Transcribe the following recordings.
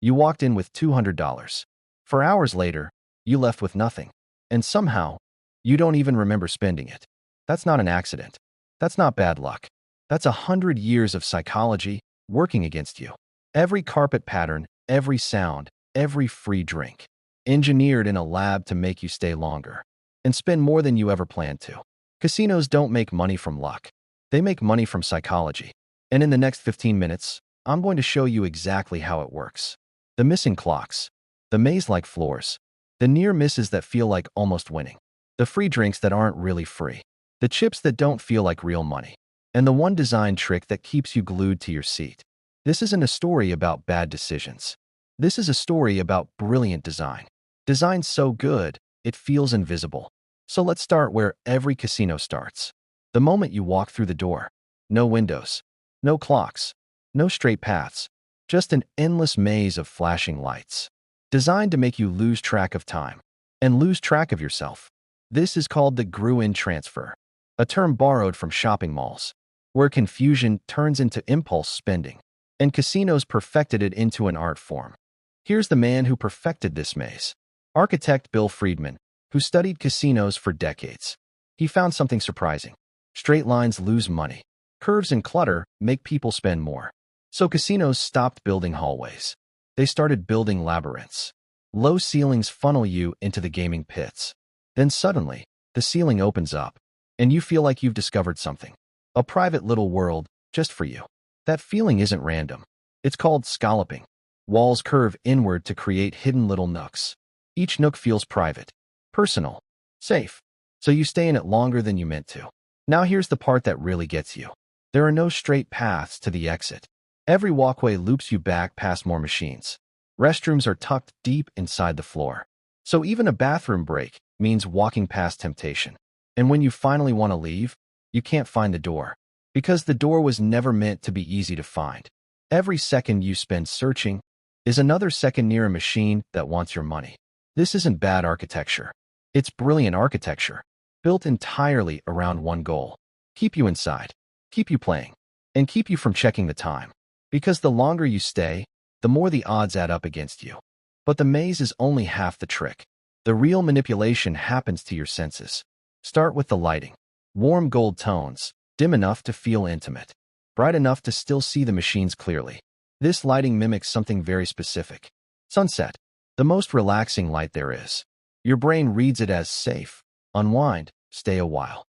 You walked in with $200. 4 hours later, you left with nothing. And somehow, you don't even remember spending it. That's not an accident. That's not bad luck. That's 100 years of psychology working against you. Every carpet pattern, every sound, every free drink, engineered in a lab to make you stay longer and spend more than you ever planned to. Casinos don't make money from luck. They make money from psychology. And in the next 15 minutes, I'm going to show you exactly how it works. The missing clocks, the maze-like floors, the near misses that feel like almost winning, the free drinks that aren't really free, the chips that don't feel like real money, and the one design trick that keeps you glued to your seat. This isn't a story about bad decisions. This is a story about brilliant design. Design so good, it feels invisible. So let's start where every casino starts. The moment you walk through the door. No windows, no clocks, no straight paths, just an endless maze of flashing lights, designed to make you lose track of time and lose track of yourself. This is called the Gruen transfer, a term borrowed from shopping malls, where confusion turns into impulse spending, and casinos perfected it into an art form. Here's the man who perfected this maze. Architect Bill Friedman, who studied casinos for decades. He found something surprising. Straight lines lose money. Curves and clutter make people spend more. So casinos stopped building hallways. They started building labyrinths. Low ceilings funnel you into the gaming pits. Then suddenly, the ceiling opens up, and you feel like you've discovered something. A private little world just for you. That feeling isn't random. It's called scalloping. Walls curve inward to create hidden little nooks. Each nook feels private, personal, safe. So you stay in it longer than you meant to. Now here's the part that really gets you. There are no straight paths to the exit. Every walkway loops you back past more machines. Restrooms are tucked deep inside the floor. So even a bathroom break means walking past temptation. And when you finally want to leave, you can't find the door. Because the door was never meant to be easy to find. Every second you spend searching is another second near a machine that wants your money. This isn't bad architecture. It's brilliant architecture, built entirely around one goal. Keep you inside, keep you playing, and keep you from checking the time. Because the longer you stay, the more the odds add up against you. But the maze is only half the trick. The real manipulation happens to your senses. Start with the lighting. Warm gold tones, dim enough to feel intimate, bright enough to still see the machines clearly. This lighting mimics something very specific. Sunset, the most relaxing light there is. Your brain reads it as safe. Unwind, stay a while.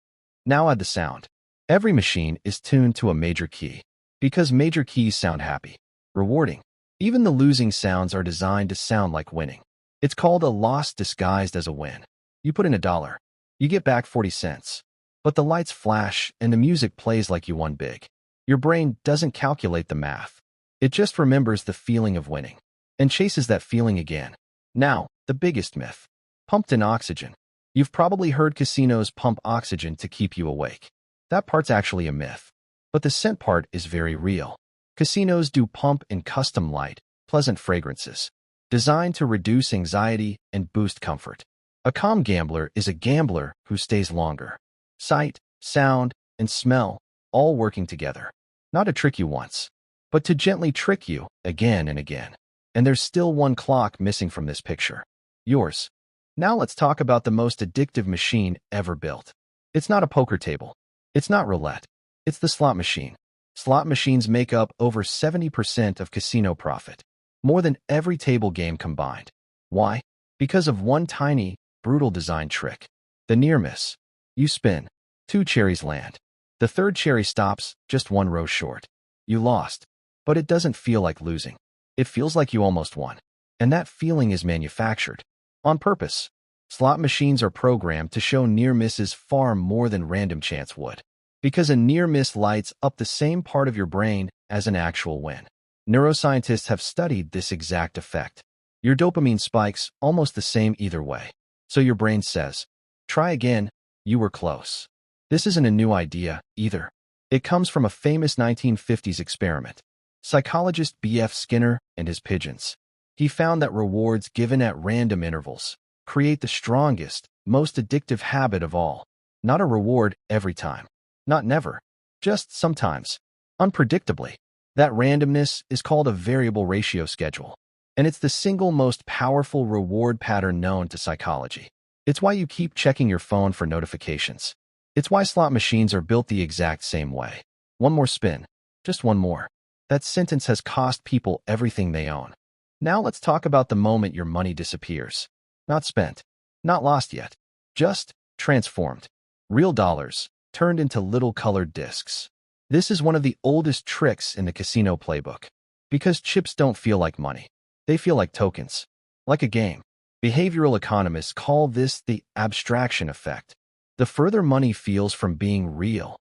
Now add the sound. Every machine is tuned to a major key. Because major keys sound happy, rewarding. Even the losing sounds are designed to sound like winning. It's called a loss disguised as a win. You put in $1. You get back 40 cents. But the lights flash and the music plays like you won big. Your brain doesn't calculate the math. It just remembers the feeling of winning and chases that feeling again. Now, the biggest myth. Pumped in oxygen. You've probably heard casinos pump oxygen to keep you awake. That part's actually a myth. But the scent part is very real. Casinos do pump in custom light, pleasant fragrances, designed to reduce anxiety and boost comfort. A calm gambler is a gambler who stays longer. Sight, sound, and smell, all working together. Not to trick you once, but to gently trick you again and again. And there's still one clock missing from this picture. Yours. Now let's talk about the most addictive machine ever built. It's not a poker table. It's not roulette. It's the slot machine. Slot machines make up over 70% of casino profit, more than every table game combined. Why? Because of one tiny, brutal design trick. The near miss. You spin. 2 cherries land. The third cherry stops just 1 row short. You lost. But it doesn't feel like losing. It feels like you almost won. And that feeling is manufactured. On purpose. Slot machines are programmed to show near misses far more than random chance would. Because a near miss lights up the same part of your brain as an actual win. Neuroscientists have studied this exact effect. Your dopamine spikes almost the same either way. So your brain says, try again, you were close. This isn't a new idea, either. It comes from a famous 1950s experiment. Psychologist B.F. Skinner and his pigeons. He found that rewards given at random intervals create the strongest, most addictive habit of all. Not a reward every time. Not never. Just sometimes. Unpredictably. That randomness is called a variable ratio schedule. And it's the single most powerful reward pattern known to psychology. It's why you keep checking your phone for notifications. It's why slot machines are built the exact same way. One more spin. Just one more. That sentence has cost people everything they own. Now let's talk about the moment your money disappears. Not spent. Not lost yet. Just transformed. Real dollars turned into little colored discs. This is one of the oldest tricks in the casino playbook. Because chips don't feel like money. They feel like tokens. Like a game. Behavioral economists call this the abstraction effect. The further money feels from being real,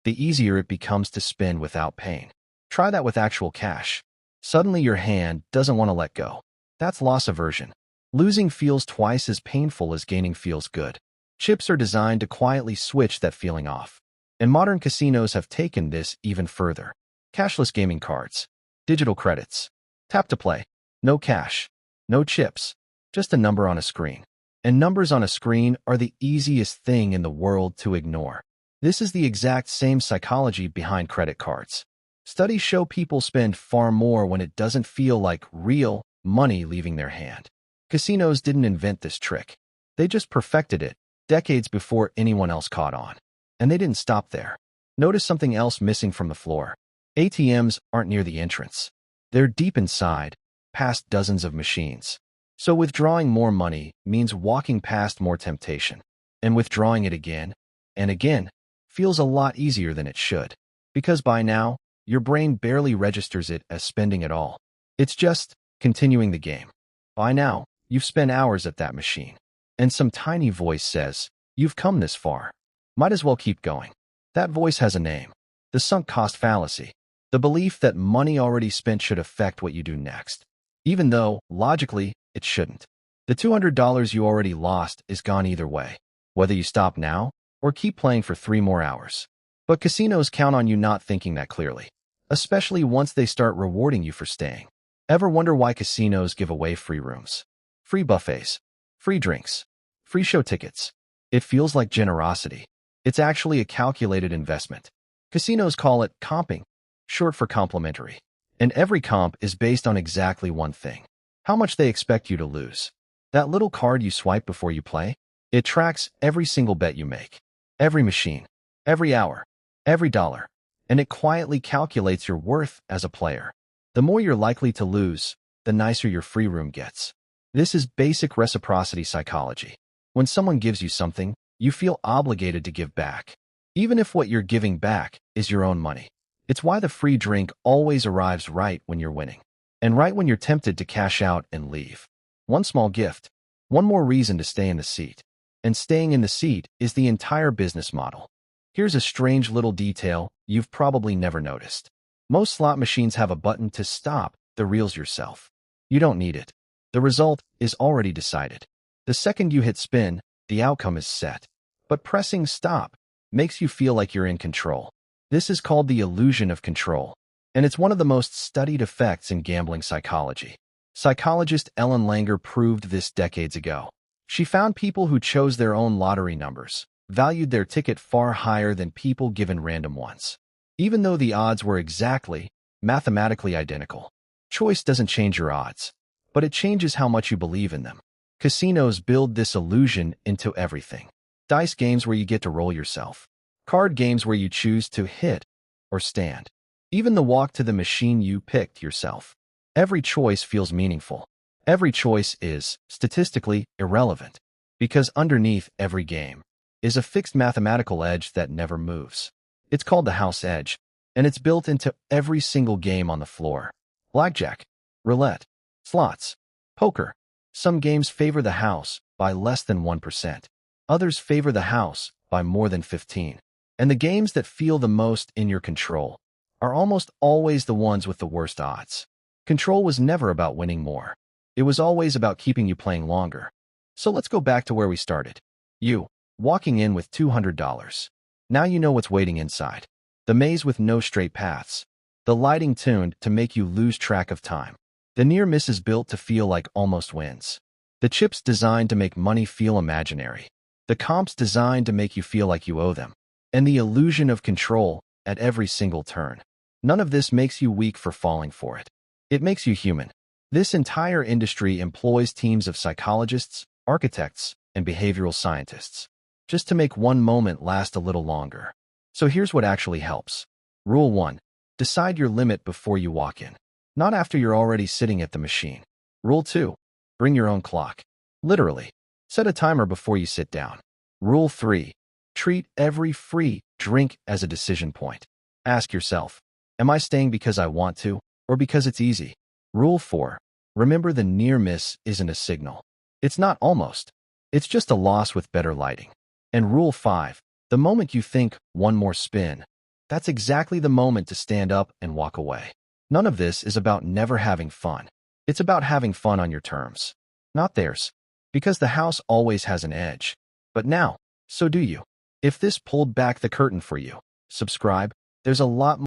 the easier it becomes to spend without pain. Try that with actual cash. Suddenly your hand doesn't want to let go. That's loss aversion. Losing feels twice as painful as gaining feels good. Chips are designed to quietly switch that feeling off. And modern casinos have taken this even further. Cashless gaming cards. Digital credits. Tap to play. No cash. No chips. Just a number on a screen. And numbers on a screen are the easiest thing in the world to ignore. This is the exact same psychology behind credit cards. Studies show people spend far more when it doesn't feel like real money leaving their hand. Casinos didn't invent this trick. They just perfected it decades before anyone else caught on. And they didn't stop there. Notice something else missing from the floor. ATMs aren't near the entrance. They're deep inside, past dozens of machines. So withdrawing more money means walking past more temptation. And withdrawing it again and again feels a lot easier than it should. Because by now, your brain barely registers it as spending at all. It's just continuing the game. By now, you've spent hours at that machine. And some tiny voice says, "You've come this far. Might as well keep going." That voice has a name. The sunk cost fallacy. The belief that money already spent should affect what you do next. Even though, logically, it shouldn't. The $200 you already lost is gone either way, whether you stop now or keep playing for 3 more hours. But casinos count on you not thinking that clearly, especially once they start rewarding you for staying. Ever wonder why casinos give away free rooms, free buffets, free drinks, free show tickets? It feels like generosity. It's actually a calculated investment. Casinos call it comping, short for complimentary. And every comp is based on exactly one thing: how much they expect you to lose. That little card you swipe before you play, it tracks every single bet you make, every machine, every hour, every dollar, and it quietly calculates your worth as a player. The more you're likely to lose, the nicer your free room gets. This is basic reciprocity psychology. When someone gives you something, you feel obligated to give back, even if what you're giving back is your own money. It's why the free drink always arrives right when you're winning, and right when you're tempted to cash out and leave. One small gift, one more reason to stay in the seat. And staying in the seat is the entire business model. Here's a strange little detail you've probably never noticed. Most slot machines have a button to stop the reels yourself. You don't need it. The result is already decided. The second you hit spin, the outcome is set. But pressing stop makes you feel like you're in control. This is called the illusion of control, and it's one of the most studied effects in gambling psychology. Psychologist Ellen Langer proved this decades ago. She found people who chose their own lottery numbers valued their ticket far higher than people given random ones. Even though the odds were exactly, mathematically identical. Choice doesn't change your odds, but it changes how much you believe in them. Casinos build this illusion into everything. Dice games where you get to roll yourself. Card games where you choose to hit or stand. Even the walk to the machine you picked yourself. Every choice feels meaningful. Every choice is, statistically, irrelevant. Because underneath every game is a fixed mathematical edge that never moves. It's called the house edge, and it's built into every single game on the floor. Blackjack, roulette, slots, poker. Some games favor the house by less than 1%. Others favor the house by more than 15%. And the games that feel the most in your control are almost always the ones with the worst odds. Control was never about winning more. It was always about keeping you playing longer. So let's go back to where we started. You, walking in with $200. Now you know what's waiting inside. The maze with no straight paths. The lighting tuned to make you lose track of time. The near misses built to feel like almost wins. The chips designed to make money feel imaginary. The comps designed to make you feel like you owe them. And the illusion of control at every single turn. None of this makes you weak for falling for it. It makes you human. This entire industry employs teams of psychologists, architects, and behavioral scientists, just to make one moment last a little longer. So here's what actually helps. Rule 1. Decide your limit before you walk in, not after you're already sitting at the machine. Rule 2. Bring your own clock. Literally, set a timer before you sit down. Rule 3. Treat every free drink as a decision point. Ask yourself, am I staying because I want to, or because it's easy? Rule 4. Remember, the near miss isn't a signal. It's not almost. It's just a loss with better lighting. And Rule 5. The moment you think, one more spin, that's exactly the moment to stand up and walk away. None of this is about never having fun. It's about having fun on your terms, not theirs. Because the house always has an edge. But now, so do you. If this pulled back the curtain for you, subscribe. There's a lot more.